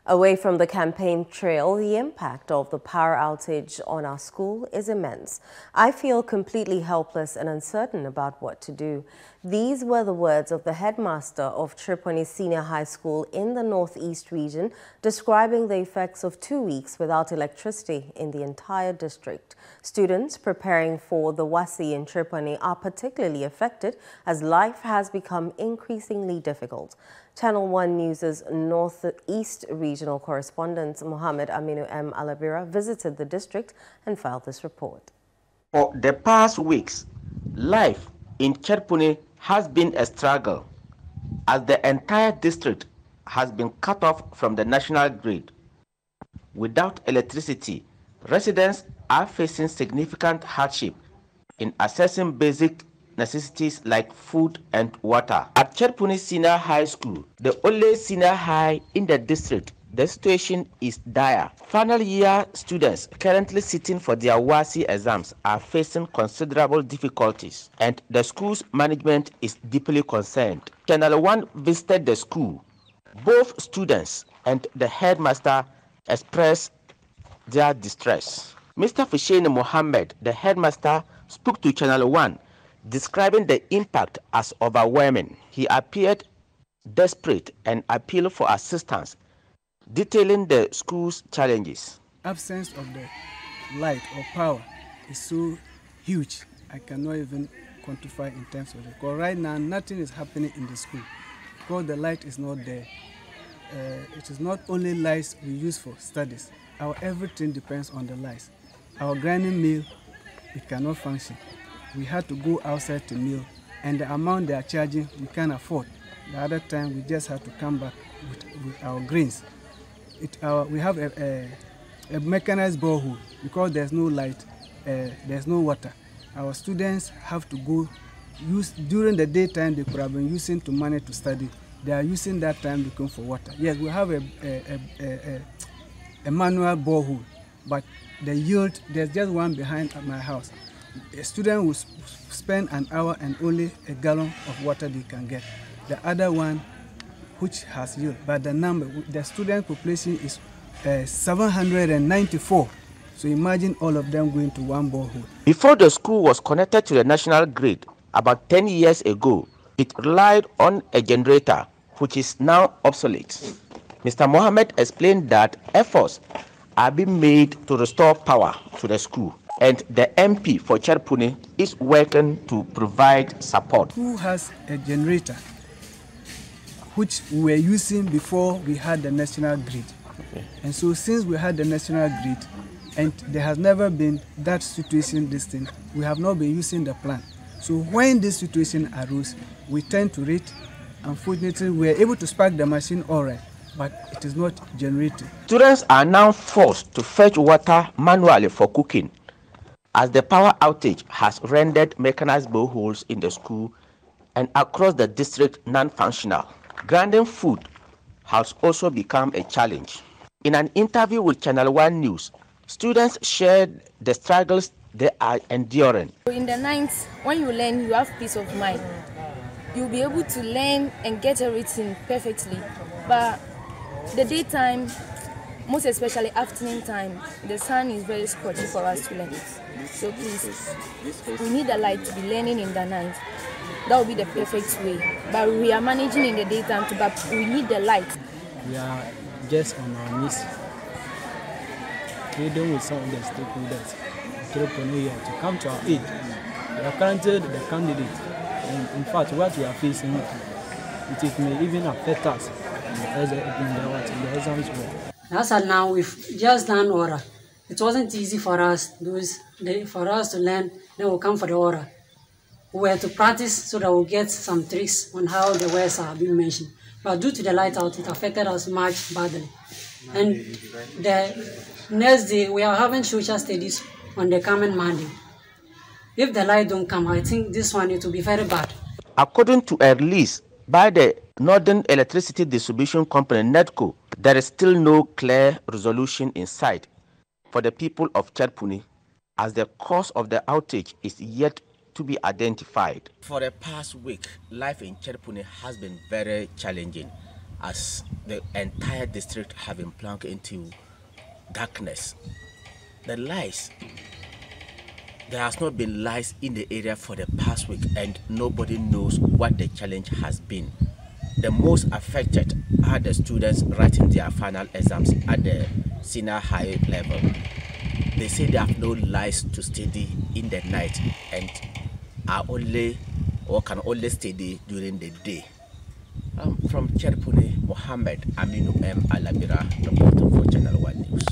Away from the campaign trail, the impact of the power outage on our school is immense. I feel completely helpless and uncertain about what to do. These were the words of the headmaster of Chereponi Senior High School in the Northeast region, describing the effects of 2 weeks without electricity in the entire district. Students preparing for the WASSCE in Chereponi are particularly affected as life has become increasingly difficult. ChannelOne News' Northeast Regional Correspondent Mohammed Aminu M. Alabira visited the district and filed this report. For the past weeks, life in Chereponi has been a struggle as the entire district has been cut off from the national grid. Without electricity, residents are facing significant hardship in accessing basic necessities like food and water. At Chereponi Senior High School, the only senior high in the district, the situation is dire. Final year students currently sitting for their WASSCE exams are facing considerable difficulties, and the school's management is deeply concerned. ChannelOne visited the school. Both students and the headmaster expressed their distress. Mr. Fushaini Mohammed, the headmaster, spoke to ChannelOne, describing the impact as overwhelming. He appeared desperate and appealed for assistance, detailing the school's challenges. Absence of the light or power is so huge, I cannot even quantify in terms of it. Because right now, nothing is happening in the school because the light is not there. It is not only lights we use for studies. Our everything depends on the lights. Our grinding mill, it cannot function. We had to go outside to mill, and the amount they are charging, we can't afford. The other time, we just had to come back with our grains. We have a mechanized borehole. Because there's no light, there's no water. Our students have to go use during the daytime they could have been using to manage to study. They are using that time looking for water. Yes, we have a manual borehole, but the yield, there's just one behind at my house. A student will spend an hour and only a gallon of water they can get. The other one, which has yield, but the student population is 794. So imagine all of them going to one borehole. Before the school was connected to the national grid, about 10 years ago, it relied on a generator, which is now obsolete. Mr. Mohammed explained that efforts are being made to restore power to the school, and the MP for Chereponi is working to provide support. Who has a generator, which we were using before we had the national grid. Okay. And so since we had the national grid, and there has never been that situation, we have not been using the plant. So when this situation arose, we turned to it. Unfortunately, we were able to spark the machine all right, but it is not generating. Students are now forced to fetch water manually for cooking, as the power outage has rendered mechanized boreholes in the school and across the district non-functional. Grinding food has also become a challenge. In an interview with ChannelOne News, students shared the struggles they are enduring. In the night, when you learn, you have peace of mind. You'll be able to learn and get everything perfectly. But the daytime, most especially afternoon time, the sun is very scorching for us to learn. So please, we need the light to be learning in the night. That would be the perfect way. But we are managing in the daytime too, but we need the light. We are just on our knees, pleading with some of the stakeholders to come to our aid. We are currently the candidate. And in fact, what we are facing, it may even affect us in the exams. As of now, we've just done oral. It wasn't easy for us to learn. Then we'll come for the oral. We were to practice so that we'll get some tricks on how the words are being mentioned. But due to the light out, it affected us much badly. And the next day, we are having social studies on the coming Monday. If the light don't come, I think this one it will be very bad. According to a release by the Northern Electricity Distribution Company, NEDCO, there is still no clear resolution in sight for the people of Chereponi, as the cause of the outage is yet to be identified. For the past week, life in Chereponi has been very challenging, as the entire district have been plunged into darkness. The lights, there has not been lights in the area for the past week, and nobody knows what the challenge has been. The most affected are the students writing their final exams at the senior high level. They say they have no lights to study in the night and are only or can only study during the day. From Chereponi, Mohammed Aminu M. Alabira, reporting for Channel One News.